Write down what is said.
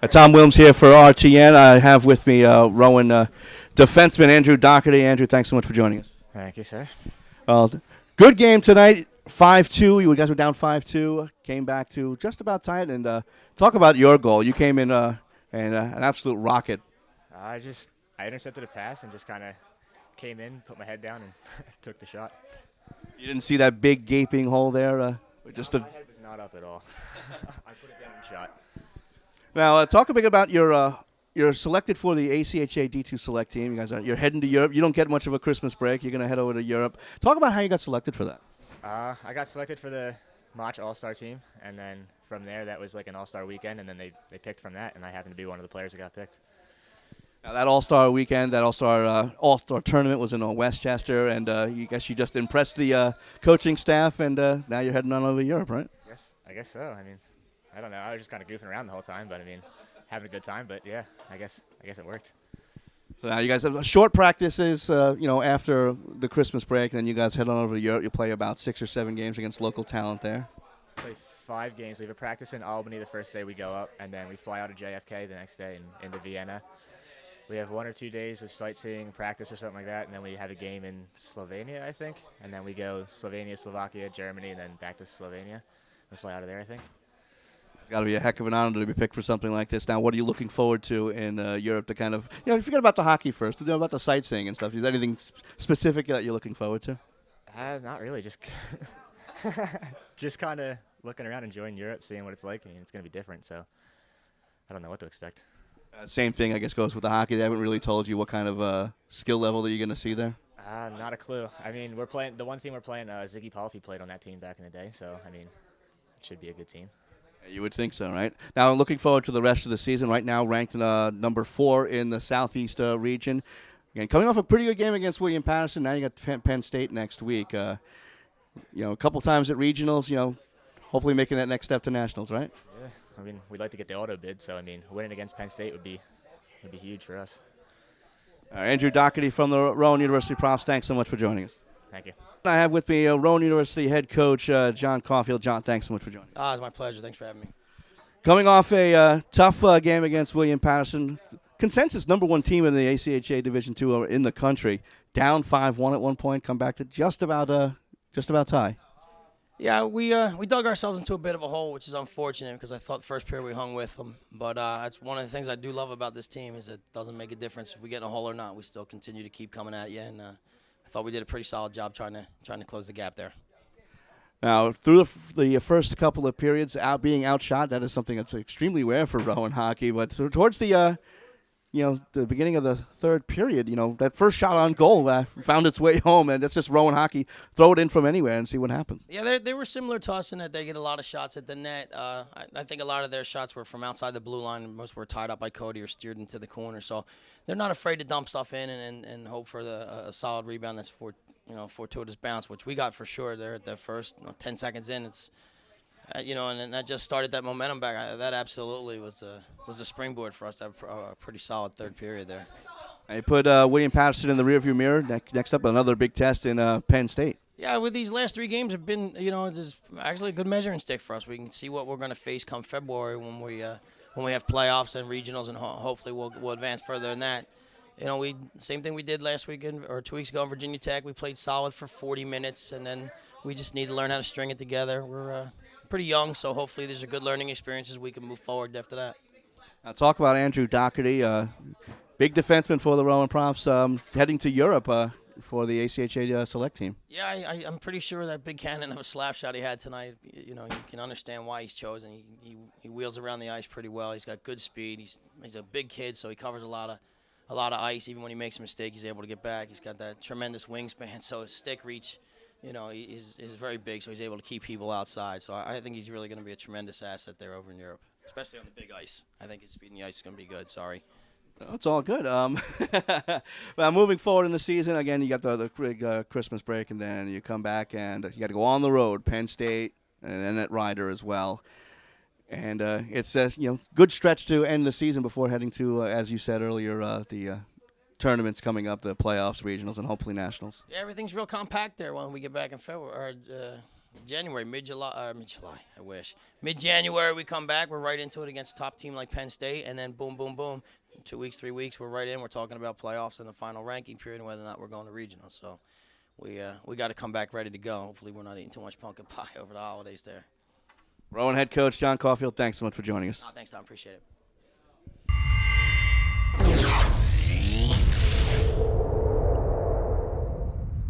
Tom Willms here for RTN. I have with me Rowan defenseman Andrew Dougherty. Andrew, thanks so much for joining us. Thank you, sir. Good game tonight, 5-2. You guys were down 5-2, came back to just about tied. And talk about your goal. You came in and an absolute rocket. I intercepted a pass and just kind of came in, put my head down, and took the shot. You didn't see that big gaping hole there? My head was not up at all. I put it down and shot. Now, talk a bit about you're selected for the ACHA D2 select team. You're heading to Europe. You don't get much of a Christmas break. You're going to head over to Europe. Talk about how you got selected for that. I got selected for the March All-Star team, and then from there, that was like an All-Star weekend, and then they picked from that, and I happened to be one of the players that got picked. Now, that All-Star weekend, that All-Star tournament was in Westchester, and you just impressed the coaching staff, and now you're heading on over to Europe, right? Yes, I guess so. I mean, I don't know. I was just kind of goofing around the whole time, but I mean, having a good time. But yeah, I guess it worked. So now you guys have short practices, after the Christmas break, and then you guys head on over to Europe. You play about 6 or 7 games against local talent there. Play 5 games. We have a practice in Albany the first day we go up, and then we fly out to JFK the next day and into Vienna. We have 1 or 2 days of sightseeing, practice or something like that, and then we have a game in Slovenia, I think. And then we go Slovenia, Slovakia, Germany, and then back to Slovenia. We fly out of there, I think. It's got to be a heck of an honor to be picked for something like this. Now, what are you looking forward to in Europe to kind of, forget about the hockey first, about the sightseeing and stuff. Is there anything specific that you're looking forward to? Not really, just kind of looking around, enjoying Europe, seeing what it's like. I mean, it's going to be different, so I don't know what to expect. Same thing, I guess, goes with the hockey. They haven't really told you what kind of skill level that you're going to see there? Not a clue. I mean, we're playing the one team we're playing. Ziggy Caulfield played on that team back in the day, so I mean, it should be a good team. You would think so, right? Now, looking forward to the rest of the season. Right now, ranked number 4 in the Southeast region. Again, coming off a pretty good game against William Patterson. Now you got Penn State next week. A couple times at regionals. Hopefully making that next step to nationals, right? Yeah. I mean, we'd like to get the auto bid, so I mean, winning against Penn State would be huge for us. Andrew Dougherty from the Rowan University Profs. Thanks so much for joining us. Thank you. I have with me Rowan University head coach John Caulfield. John, thanks so much for joining us. It's my pleasure. Thanks for having me. Coming off a tough game against William Patterson, consensus number 1 team in the ACHA Division II in the country, down 5-1 at one point, come back to just about tie. Yeah, we dug ourselves into a bit of a hole, which is unfortunate because I thought the first period we hung with them. But that's one of the things I do love about this team is it doesn't make a difference if we get in a hole or not. We still continue to keep coming at you, and I thought we did a pretty solid job trying to close the gap there. Now, through the first couple of periods, being outshot, that is something that's extremely rare for Rowan hockey. But towards the beginning of the third period, that first shot on goal found its way home, and it's just Rowan hockey. Throw it in from anywhere and see what happens. Yeah, they were similar to us in that they get a lot of shots at the net. I think a lot of their shots were from outside the blue line. Most were tied up by Cody or steered into the corner. So they're not afraid to dump stuff in and hope for a solid rebound that's fortuitous bounce, which we got for sure there at the first 10 seconds in. It's and that just started that momentum back. That absolutely was a springboard for us to have a pretty solid third period there. They put William Patterson in the rearview mirror. Next up, another big test in Penn State. Yeah, with these last 3 games have been, it's actually a good measuring stick for us. We can see what we're going to face come February when we have playoffs and regionals, and hopefully we'll advance further than that. Same thing we did last weekend or 2 weeks ago in Virginia Tech. We played solid for 40 minutes, and then we just need to learn how to string it together. We're pretty young, so hopefully there's a good learning experience as we can move forward after that. Now talk about Andrew Dougherty, big defenseman for the Rowan Profs, heading to Europe for the ACHA select team. Yeah, I'm pretty sure that big cannon of a slap shot he had tonight, you can understand why he's chosen. He wheels around the ice pretty well. He's got good speed. He's a big kid, so he covers a lot of ice. Even when he makes a mistake, he's able to get back. He's got that tremendous wingspan, so his stick reach is very big, so he's able to keep people outside. So I think he's really going to be a tremendous asset there over in Europe, especially on the big ice. I think his speed in the ice is going to be good. Sorry. No, it's all good. Well, moving forward in the season, again, you got the big Christmas break, and then you come back, and you got to go on the road, Penn State, and then at Ryder as well. And it's a good stretch to end the season before heading to, as you said earlier, the tournaments coming up, the playoffs, regionals, and hopefully nationals. Yeah, everything's real compact there when we get back in February, or January, mid-July, I wish. Mid-January, we come back. We're right into it against a top team like Penn State, and then boom, boom, boom. 2 weeks, 3 weeks, we're right in. We're talking about playoffs and the final ranking period and whether or not we're going to regional. So we got to come back ready to go. Hopefully we're not eating too much pumpkin pie over the holidays there. Rowan head coach John Caulfield, thanks so much for joining us. Oh, thanks, Tom. Appreciate it.